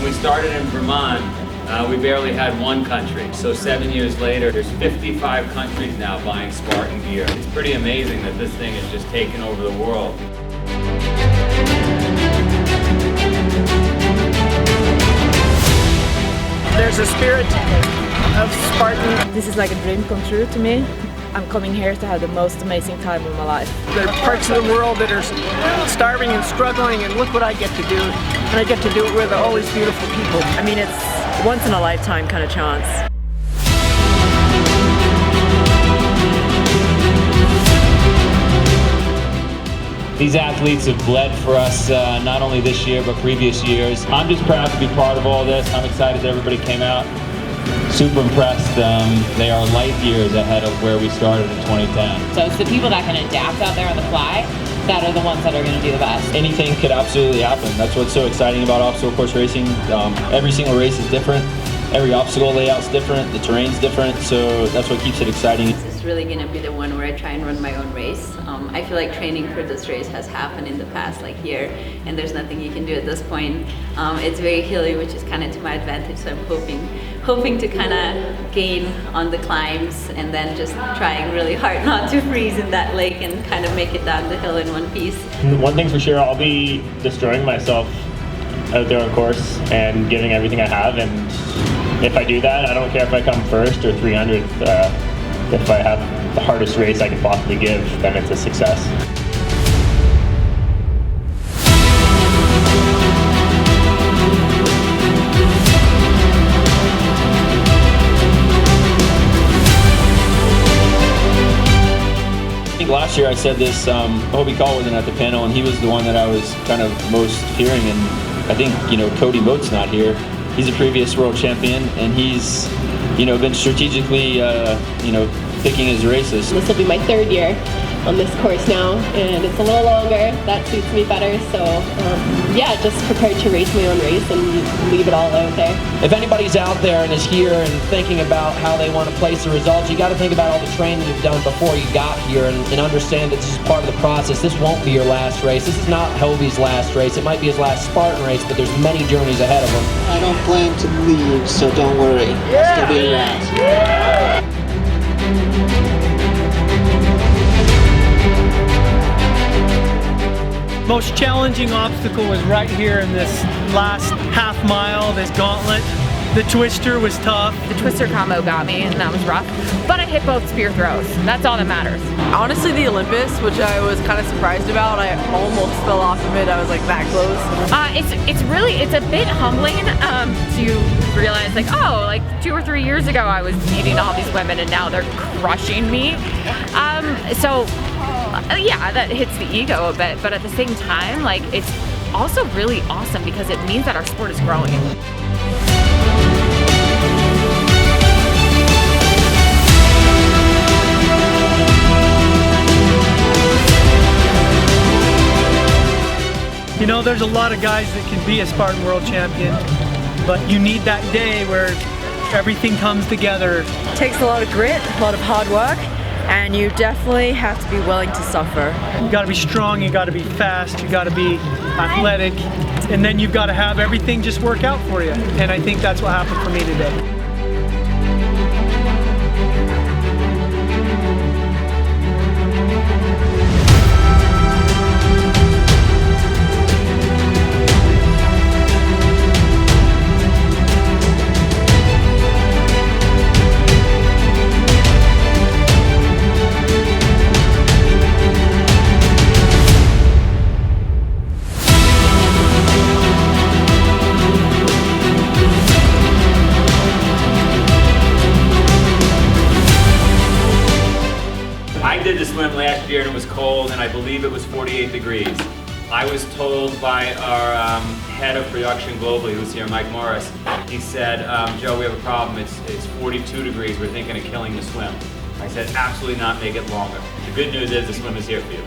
we started in Vermont, we barely had one country. So 7 years later, there's 55 countries now buying Spartan gear. It's pretty amazing that this thing has just taken over the world. There's a spirit of Spartan. This is like a dream come true to me. I'm coming here to have the most amazing time of my life. There are parts of the world that are starving and struggling, and look what I get to do. And I get to do it with all these beautiful people. I mean, it's once in a lifetime kind of chance. These athletes have bled for us not only this year but previous years. I'm just proud to be part of all this. I'm excited that everybody came out. Super impressed. They are light years ahead of where we started in 2010. So it's the people that can adapt out there on the fly that are the ones that are going to do the best. Anything could absolutely happen. That's what's so exciting about obstacle course racing. Every single race is different. Every obstacle layout's different. The terrain's different. So that's what keeps it exciting. This is really going to be the one where I try and run my own race. I feel like training for this race has happened in the past like year, and there's nothing you can do at this point. It's very hilly, which is kind of to my advantage, so I'm hoping to kind of gain on the climbs and then just trying really hard not to freeze in that lake and kind of make it down the hill in one piece. One thing's for sure, I'll be destroying myself out there on course and giving everything I have, and if I do that, I don't care if I come first or 300th. If I have the hardest race I can possibly give, then it's a success. I think last year I said this, Hobie Call wasn't at the panel, and he was the one that I was kind of most hearing, and I think, Cody Mote's not here. He's a previous world champion, and he's, been strategically, picking his races. This will be my third year on this course now, and it's a little longer. That suits me better, so yeah, just prepared to race my own race and leave it all out there. If anybody's out there and is here and thinking about how they want to place the results, you got to think about all the training you've done before you got here and understand that this is part of the process. This won't be your last race. This is not Hobie's last race. It might be his last Spartan race, but there's many journeys ahead of him. I don't plan to leave, so don't worry. It's going to be a last. Most challenging obstacle was right here in this last half mile, this gauntlet. The twister was tough. The twister combo got me, and that was rough. But I hit both spear throws. That's all that matters. Honestly, the Olympus, which I was kind of surprised about, I almost fell off of it. I was like that close. It's a bit humbling to realize like 2 or 3 years ago I was beating all these women and now they're crushing me. Yeah, that hits the ego a bit, but at the same time, like, it's also really awesome because it means that our sport is growing. There's a lot of guys that can be a Spartan World Champion, but you need that day where everything comes together. It takes a lot of grit, a lot of hard work, and you definitely have to be willing to suffer. You gotta be strong, you gotta be fast, you gotta be athletic, and then you've gotta have everything just work out for you. And I think that's what happened for me today. I did the swim last year and it was cold and I believe it was 48 degrees. I was told by our head of production globally, who's here, Mike Morris, he said, Joe, we have a problem, it's 42 degrees, we're thinking of killing the swim. I said, absolutely not, make it longer. The good news is the swim is here for you.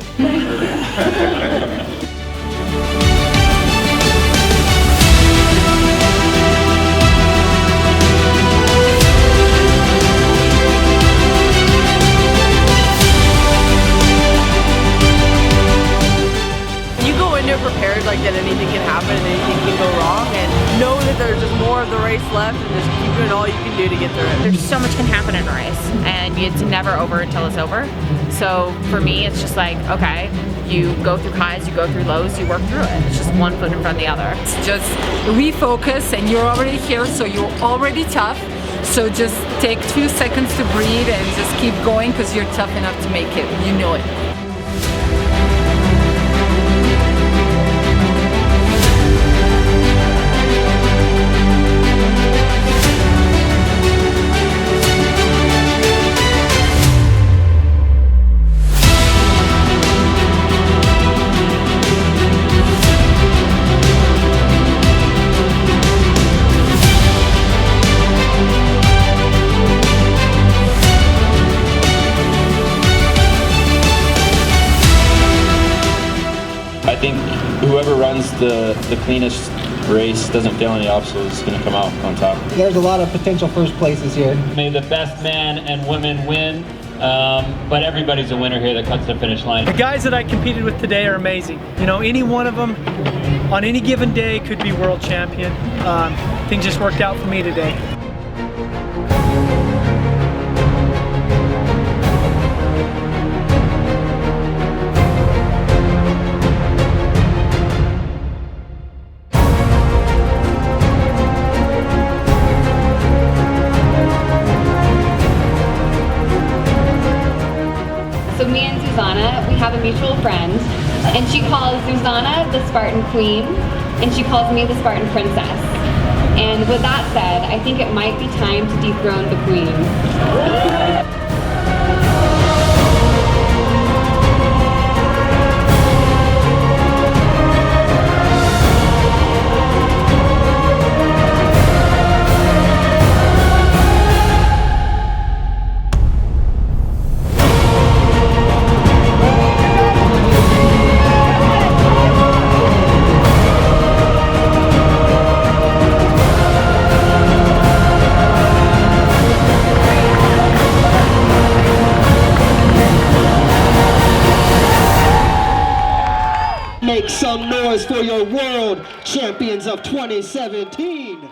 Prepared like that anything can happen and anything can go wrong, and know that there's more of the race left and just keep doing all you can do to get through it. There's so much can happen in a race, and it's never over until it's over. So for me, it's just like, okay, you go through highs, you go through lows, you work through it. It's just one foot in front of the other. It's just refocus, and you're already here, so you're already tough. So just take 2 seconds to breathe and just keep going, because you're tough enough to make it. You know it. I think whoever runs the cleanest race, doesn't fail any obstacles, is going to come out on top. There's a lot of potential first places here. May the best man and women win, but everybody's a winner here that cuts the finish line. The guys that I competed with today are amazing. You know, any one of them on any given day could be world champion. Things just worked out for me today. So me and Susanna, we have a mutual friend, and she calls Susanna the Spartan Queen, and she calls me the Spartan Princess. And with that said, I think it might be time to dethrone the Queen. Make some noise for your world champions of 2017.